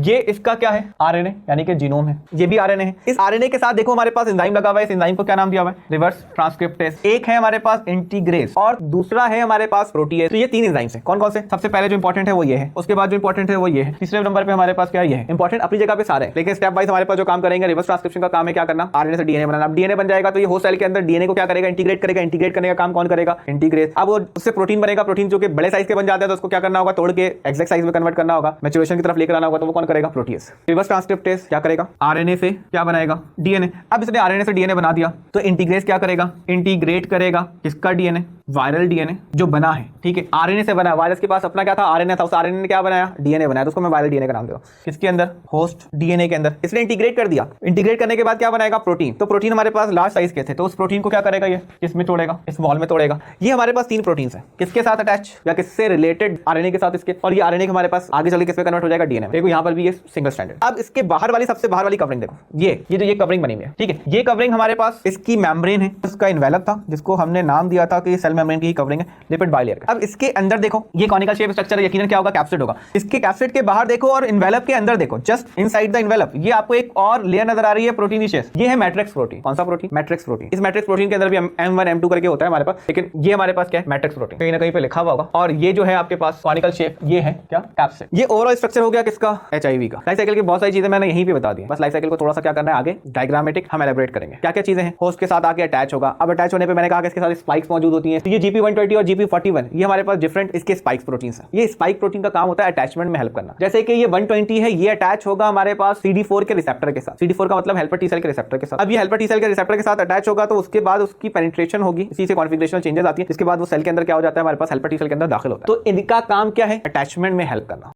ये इसका क्या है, आरएनए यानी कि जीनोम है, ये भी आरएनए है। इस आरएनए के साथ देखो हमारे पास एंजाइम लगा हुआ है, इस एंजाइम को क्या नाम दिया हुआ है, रिवर्स ट्रांसक्रिप्टेज। एक है हमारे पास इंटीग्रेज और दूसरा है हमारे पास प्रोटीएज। तो ये तीन एंजाइम्स हैं। कौन कौन से, सबसे पहले जो इंपॉर्टेंट है वो ये है, उसके बाद जो इंपॉर्टेंट है वो ये है, तीसरे नंबर पे हमारे पास क्या है, ये है। इंपॉर्टेंट अपनी जगह पे सारे, लेकिन स्टेप वाइज हमारे पास जो काम करेंगे, रिवर्स ट्रांसक्रिप्शन का काम है क्या करना, आरएनए से डीएनए बनाना। अब डीएनए बन जाएगा तो ये होस्ट सेल के अंदर डीएनए को क्या करेगा, इंटीग्रेट करेगा। इंटीग्रेट करने का काम कौन करेगा, इंटीग्रेज। अब वो उससे प्रोटीन बनेगा, प्रोटीन जो कि बड़े साइज के बन जाते हैं तो उसको क्या करना होगा, तोड़ के एग्जैक्ट साइज में कन्वर्ट करना होगा, मैच्योरेशन की तरफ लेकर आना होगा, तो वो कौन करेगा, प्रोटीएज। रिवर्स ट्रांसक्रिप्टेज क्या करेगा, आरएनए से क्या बनाएगा, डीएनए। अब इसने आरएनए से डीएनए बना दिया तो इंटीग्रेज क्या करेगा, इंटीग्रेट करेगा किसका, डीएनए, वायरल डीएनए जो बना है, ठीक है, आरएनए से बना। वायरस के पास अपना क्या था, आरएनए था, उस आरएनए ने क्या बनाया, डीएनए बनाया, तो उसको मैं वायरल डीएनए का नाम दूंगा। किसके अंदर, होस्ट डीएनए के अंदर। इसने इंटीग्रेट कर दिया, इंटीग्रेट करने के बाद क्या बनाएगा, प्रोटीन। तो प्रोटीन हमारे पास लार्ज साइज के थे, तो उस प्रोटीन को क्या करेगा, ये इसमें तोड़ेगा, इस वॉल में तोड़ेगा। ये हमारे पास तीन प्रोटीन्स हैं, किसके साथ अटैच या किससे रिलेटेड, आरएनए के साथ इसके, और ये आरएनए हमारे पास आगे चल के किस पे कन्वर्ट हो जाएगा, डीएनए में। देखो यहाँ पर भी ये सिंगल स्ट्रैंडेड। अब इसके बाहर वाली, सबसे बाहर वाली कवरिंग देखो, ये जो ये कवरिंग बनी हुई है, ठीक है, ये कवरिंग हमारे पास इसकी मेम्ब्रेन है, इसका इन्वेलप था जिसको हमने नाम दिया था कि सेल मेम्ब्रेन की ही कवरिंग है, लिपिड बाइलेयर का। अब इसके अंदर देखो, ये कॉनिकल शेप स्ट्रक्चर है, यकीनन क्या होगा, कैप्सिड होगा। इसके कैप्सिड के बाहर देखो और इन्वेलप के अंदर देखो, जस्ट इनसाइड द इन्वेलप ये आपको एक और लेयर नजर आ रही है, प्रोटीनिशियस। ये है मैट्रिक्स प्रोटीन। कौन सा प्रोटीन, मैट्रिक्स प्रोटीन। इस मैट्रिक्स प्रोटीन के अंदर भी M1 M2 करके होता है हमारे पास, लेकिन ये हमारे पास क्या है, मैट्रिक्स प्रोटीन, कहीं ना कहीं पे लिखा हुआ होगा। और ये जो है आपके पास कॉनिकल शेप, ये है क्या, कैप्सिड। ये ओवरऑल स्ट्रक्चर हो गया किसका, HIV का। लाइफ साइकिल की बहुत सारी चीजें मैंने यहीं पे बता दी, बस लाइफ साइकिल को थोड़ा सा क्या करना है, आगे डायग्रामेटिक हम एलैबोरेट करेंगे। क्या क्या चीजें हैं, होस्ट के साथ आके अटैच होगा। अब अटैच होने पे मैंने कहा कि इसके साथ स्पाइक्स मौजूद होती हैं। तो ये GP120 और GP41 ये हमारे पास डिफरेंट इसके स्पाइक्स प्रोटीन्स हैं। ये स्पाइक प्रोटीन का काम होता है अटैचमेंट में हेल्प करना। जैसे कि ये 120 है, ये अटैच होगा हमारे पास CD4 के रिसेप्टर के साथ। CD4 का मतलब हेल्पर टी सेल के रिसेप्टर के साथ। अब ये हेल्पर टी सेल के रिसेप्टर के साथ अटैच होगा तो उसके बाद उसकी पेनिट्रेशन होगी, इसी से कॉन्फिगरेशनल चेंजेस आती है। इसके बाद वो सेल के अंदर क्या हो जाता है, हमारे पास हेल्पर टी सेल के अंदर दाखिल होता है। तो इनका काम क्या है, अटैचमेंट में हेल्प करना।